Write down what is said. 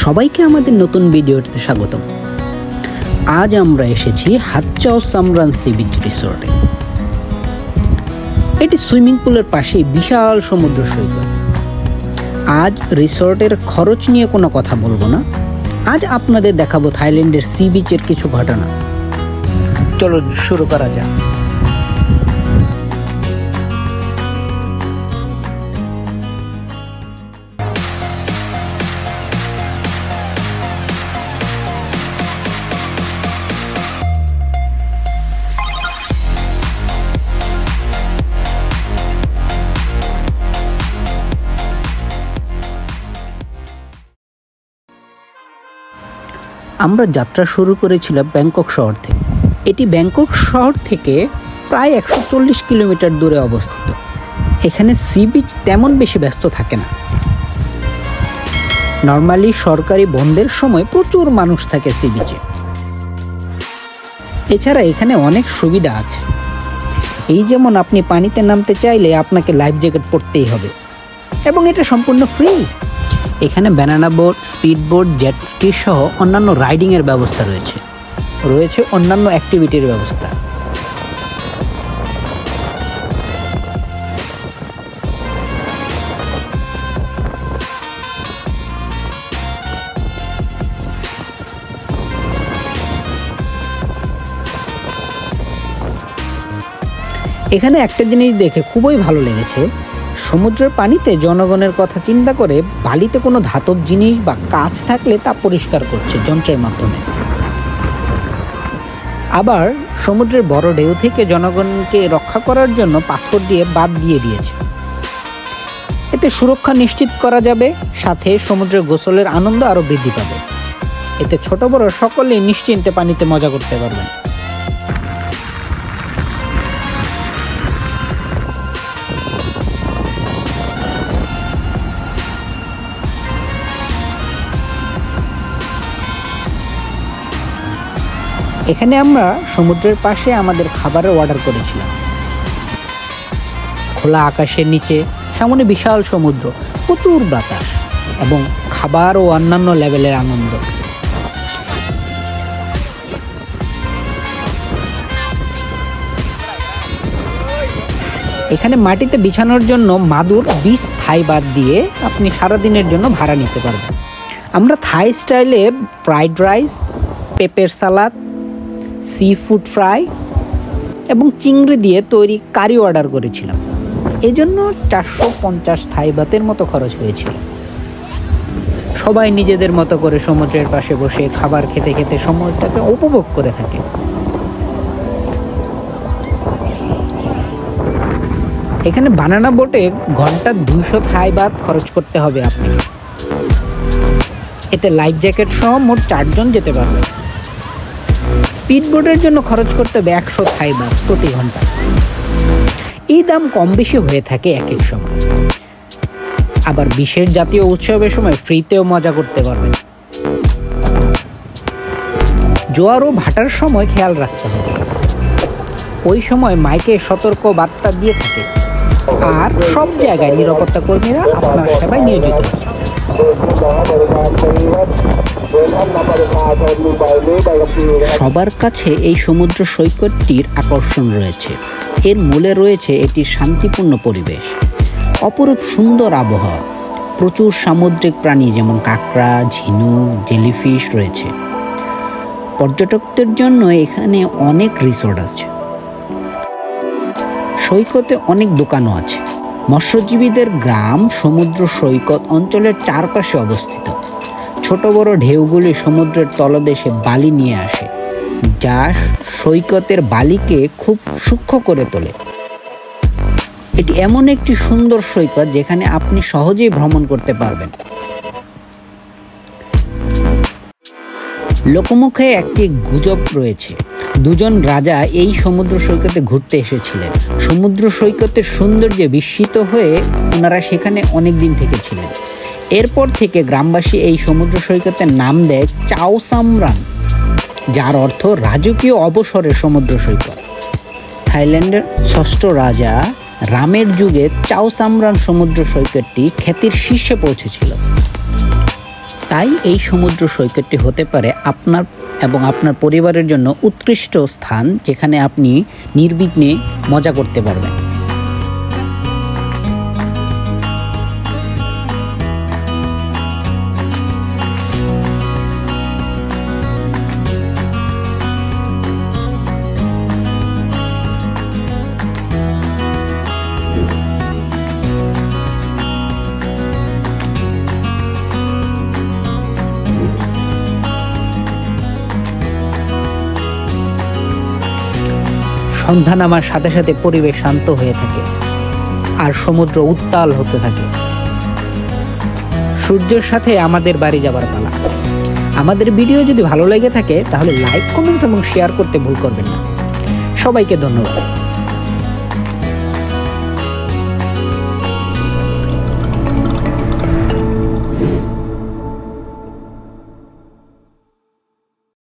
সবাইকে আমাদের নতুন ভিডিওতে স্বাগতম। আজ আমরা এসেছি হাত চাও সামরান সি বিচ রিসোর্টে। এটি সুইমিং পুলের পাশেই বিশাল সমুদ্র সৈকত। আজ রিসোর্টের খরচ নিয়ে কোনো কথা বলবো না, আজ আপনাদের দেখাবো থাইল্যান্ডের সি বিচের কিছু ঘটনা। চলো শুরু করা যাক। আমরা যাত্রা শুরু করেছিলাম ব্যাংকক শহর থেকে। এটি ব্যাংকক শহর থেকে প্রায় 140 কিলোমিটার দূরে অবস্থিত। এখানে সি বিচ তেমন বেশি ব্যস্ত থাকে না। নর্মালি সরকারি বন্ধের সময় প্রচুর মানুষ থাকে সি বিচে। এছাড়া এখানে অনেক সুবিধা আছে। এই যেমন আপনি পানিতে নামতে চাইলে আপনাকে লাইফ জ্যাকেট পরতেই হবে এবং এটা সম্পূর্ণ ফ্রি। এখানে banana boat, speed boat, jet ski সহ অন্যান্য রাইডিংয়ের ব্যবস্থা রয়েছে অন্যান্য অ্যাক্টিভিটির ব্যবস্থা। এখানে একটা জিনিস দেখে খুবই ভালো লেগেছে, সমুদ্রের পানিতে জনগণের কথা চিন্তা করে বালিতে কোনো ধাতব জিনিস বা কাঁচ থাকলে তা পরিষ্কার করছে যন্ত্রের মাধ্যমে। আবার সমুদ্রের বড় ঢেউ থেকে জনগণকে রক্ষা করার জন্য পাথর দিয়ে বাঁধ দিয়ে দিয়েছে। এতে সুরক্ষা নিশ্চিত করা যাবে, সাথে সমুদ্রের গোসলের আনন্দ আরও বৃদ্ধি পাবে। এতে ছোট বড় সকলেই নিশ্চিন্তে পানিতে মজা করতে পারবেন। এখানে আমরা সমুদ্রের পাশে আমাদের খাবারের অর্ডার করেছিলাম। খোলা আকাশের নিচে, সামনে বিশাল সমুদ্র, প্রচুর বাতাস এবং খাবার ও অন্যান্য লেভেলের আনন্দ। এখানে মাটিতে বিছানোর জন্য মাদুর 20 থাই বাদ দিয়ে আপনি সারাদিনের জন্য ভাড়া নিতে পারবেন। আমরা থাই স্টাইলে ফ্রাইড রাইস, পেঁপের সালাদ, সি ফুড ফ্রাই এবং চিংড়ি দিয়ে তৈরি কারি অর্ডার করেছিলাম। এজন্য 450 থাই বাতের মতো খরচ হয়েছিল। সবাই নিজেদের মতো করে সমুদ্রের পাশে বসে খাবার খেতে খেতে সময়টাকে উপভোগ করে থাকে। এখানে বানানা বোটে ঘন্টা 200 থাই বাত খরচ করতে হবে আপনাকে। এতে লাইফ জ্যাকেট সহ মোট 4 জন যেতে পারবে। স্পিড বোটের জন্য খরচ করতে হবে 100 থাই বাত প্রতি ঘন্টা। এই দাম কম বেশি হয়ে থাকে এক এক সময়। আবার বিশেষ জাতীয় উৎসবের সময় ফ্রিতেও মজা করতে পারবেন। জোয়ার ও ভাটার সময় খেয়াল রাখতে হবে, ওই সময় মাইকে সতর্ক বার্তা দিয়ে থাকে। আর সব জায়গায় নিরাপত্তা কর্মীরা আপনার সেবায় নিয়োজিত আছে। সবার কাছে এই সমুদ্র সৈকতটির আকর্ষণ রয়েছে। এর মূলে রয়েছে এটি শান্তিপূর্ণ পরিবেশ, অপরূপ সুন্দর আবহাওয়া, প্রচুর সামুদ্রিক প্রাণী যেমন কাঁকড়া, ঝিনুক, জেলিফিশ রয়েছে। পর্যটকদের জন্য এখানে অনেক রিসোর্ট আছে। সৈকতে অনেক দোকানও আছে। মৎস্যজীবীদের গ্রাম সমুদ্র সৈকত অঞ্চলের চারপাশে অবস্থিত। ছোট বড় ঢেউগুলি সমুদ্রের তলদেশে বালি নিয়ে আসে, যা সৈকতের বালিকে খুব সূক্ষ্ম করে তোলে। এটি এমন একটি সুন্দর সৈকত যেখানে আপনি সহজেই ভ্রমণ করতে পারবেন। লোকমুখে একটি গুজব রয়েছে, 2 জন রাজা এই সমুদ্র সৈকতে ঘুরতে এসেছিলেন। সমুদ্র সৈকতের সৌন্দর্যে বিস্মিত হয়ে ওনারা সেখানে অনেক দিন থেকেছিলেন। এরপর থেকে গ্রামবাসী এই সমুদ্র সৈকতের নাম দেয় চাও সামরান, যার অর্থ রাজকীয় অবসরের সমুদ্র সৈকত। থাইল্যান্ডের 6ষ্ঠ রাজা রামের যুগে চাও সামরান সমুদ্র সৈকতটি খ্যাতির শীর্ষে পৌঁছেছিল। তাই এই সমুদ্র সৈকতটি হতে পারে আপনার এবং আপনার পরিবারের জন্য উৎকৃষ্ট স্থান, যেখানে আপনি নির্বিঘ্নে মজা করতে পারবেন। সন্ধ্যা নামার সাথে সাথে পরিবেশ শান্ত হয়ে থাকে আর সমুদ্র উত্তাল হতে থাকে। সূর্যের সাথে আমাদের বাড়ি যাবার পালা। আমাদের ভিডিও যদি ভালো লেগে থাকে তাহলে লাইক, কমেন্টস এবং শেয়ার করতে ভুল করবেন না। সবাইকে ধন্যবাদ।